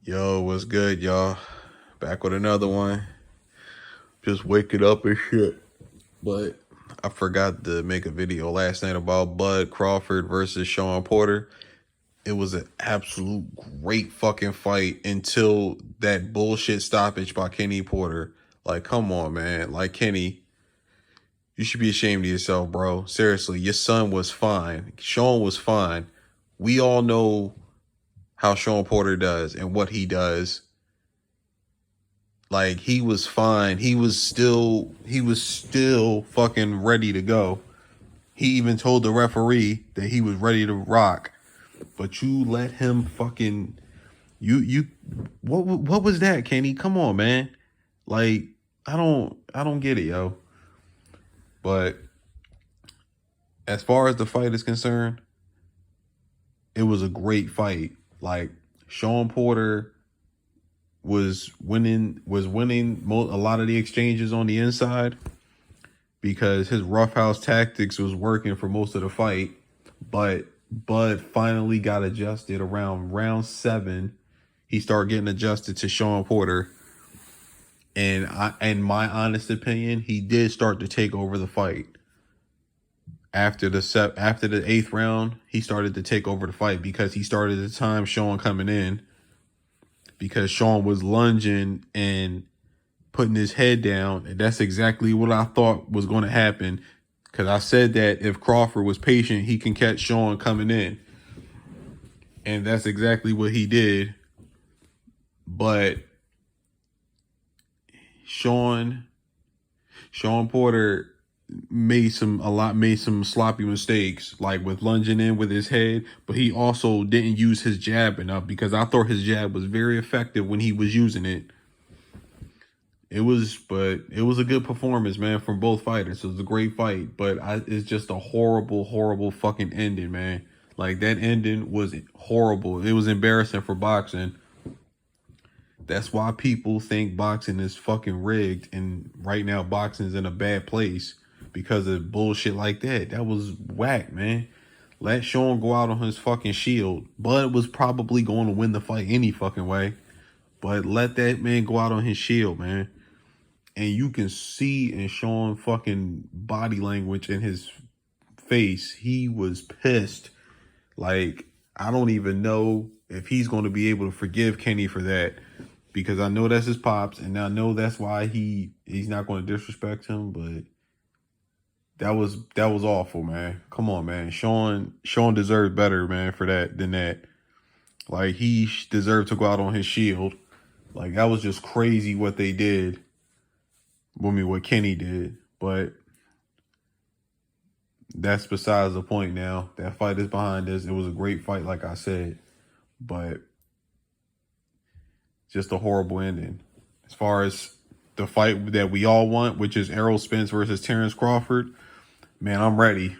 Yo, what's good, y'all? Back with another one. Just waking up and shit. But I forgot to make a video last night about Bud Crawford versus Sean Porter. It was an absolute great fucking fight until that bullshit stoppage by Kenny Porter. Like, come on, man. Like, Kenny, you should be ashamed of yourself, bro. Seriously, your son was fine. Sean was fine. We all know how Sean Porter does and what he does. Like, he was fine. He was still fucking ready to go. He even told the referee that he was ready to rock. But you let him fucking you what was that, Kenny? Come on, man. Like, I don't get it, yo. But as far as the fight is concerned, it was a great fight. Like, Sean Porter was winning a lot of the exchanges on the inside because his roughhouse tactics was working for most of the fight. But Bud finally got adjusted around round 7. He started getting adjusted to Sean Porter, and in my honest opinion, he did start to take over the fight. After the 8th round, he started to take over the fight because he started to time Sean coming in, because Sean was lunging and putting his head down. And that's exactly what I thought was going to happen, because I said that if Crawford was patient, he can catch Sean coming in. And that's exactly what he did. But Sean Porter made some sloppy mistakes, like with lunging in with his head, but he also didn't use his jab enough, because I thought his jab was very effective when he was using it. It was a good performance, man, from both fighters. It was a great fight, but it's just a horrible fucking ending, man. Like, that ending was horrible. It was embarrassing for boxing. That's why people think boxing is fucking rigged, and right now boxing's in a bad place because of bullshit like that. That was whack, man. Let Sean go out on his fucking shield. Bud was probably going to win the fight any fucking way, but let that man go out on his shield, man. And you can see in Sean fucking body language in his face, he was pissed. Like, I don't even know if he's going to be able to forgive Kenny for that, because I know that's his pops, and I know that's why he's not going to disrespect him. But that was awful, man. Come on, man. Sean deserved better, man, for that than that. Like, he deserved to go out on his shield. Like, that was just crazy what they did. I mean, what Kenny did. But that's besides the point now. That fight is behind us. It was a great fight, like I said. But just a horrible ending. As far as the fight that we all want, which is Errol Spence versus Terrance Crawford, man, I'm ready.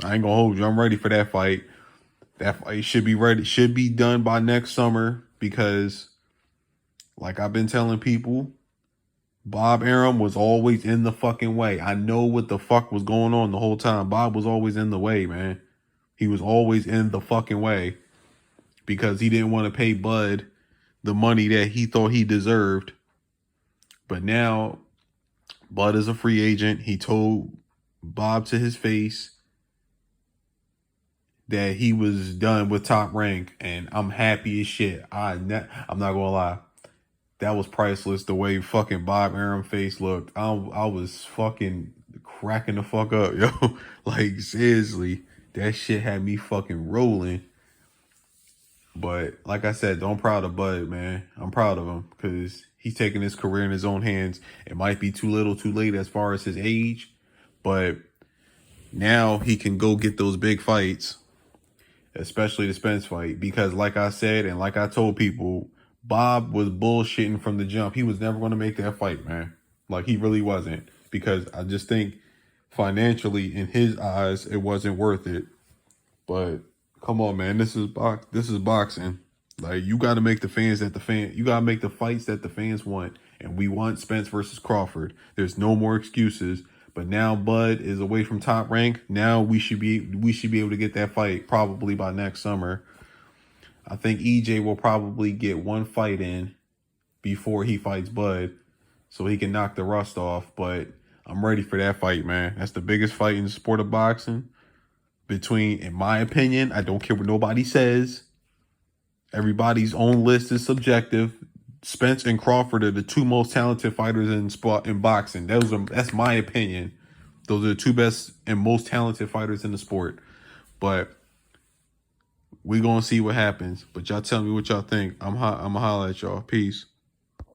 I ain't gonna hold you. I'm ready for that fight. That fight should be ready. Should be done by next summer, because, like I've been telling people, Bob Arum was always in the fucking way. I know what the fuck was going on the whole time. Bob was always in the way, man. He was always in the fucking way because he didn't want to pay Bud the money that he thought he deserved. But now Bud is a free agent. He told Bob to his face that he was done with Top Rank, and I'm happy as shit. I'm not gonna lie. That was priceless, the way fucking Bob Arum face looked. I was fucking cracking the fuck up, yo. Like, seriously, that shit had me fucking rolling. But like I said, I'm proud of Bud, man. I'm proud of him, because he's taking his career in his own hands. It might be too little too late as far as his age, but now he can go get those big fights, especially the Spence fight. Because like I said, and like I told people, Bob was bullshitting from the jump. He was never going to make that fight, man. Like, he really wasn't. Because I just think financially, in his eyes, it wasn't worth it. But come on, man. This is boxing. Like, you got to make you got to make the fights that the fans want. And we want Spence versus Crawford. There's no more excuses. But now Bud is away from Top Rank. Now we should be able to get that fight probably by next summer. I think EJ will probably get one fight in before he fights Bud, so he can knock the rust off. But I'm ready for that fight, man. That's the biggest fight in the sport of boxing. Between, in my opinion, I don't care what nobody says. Everybody's own list is subjective. Spence and Crawford are the two most talented fighters in boxing. That's my opinion. Those are the two best and most talented fighters in the sport. But we gonna see what happens. But y'all tell me what y'all think. I'm gonna holler at y'all. Peace.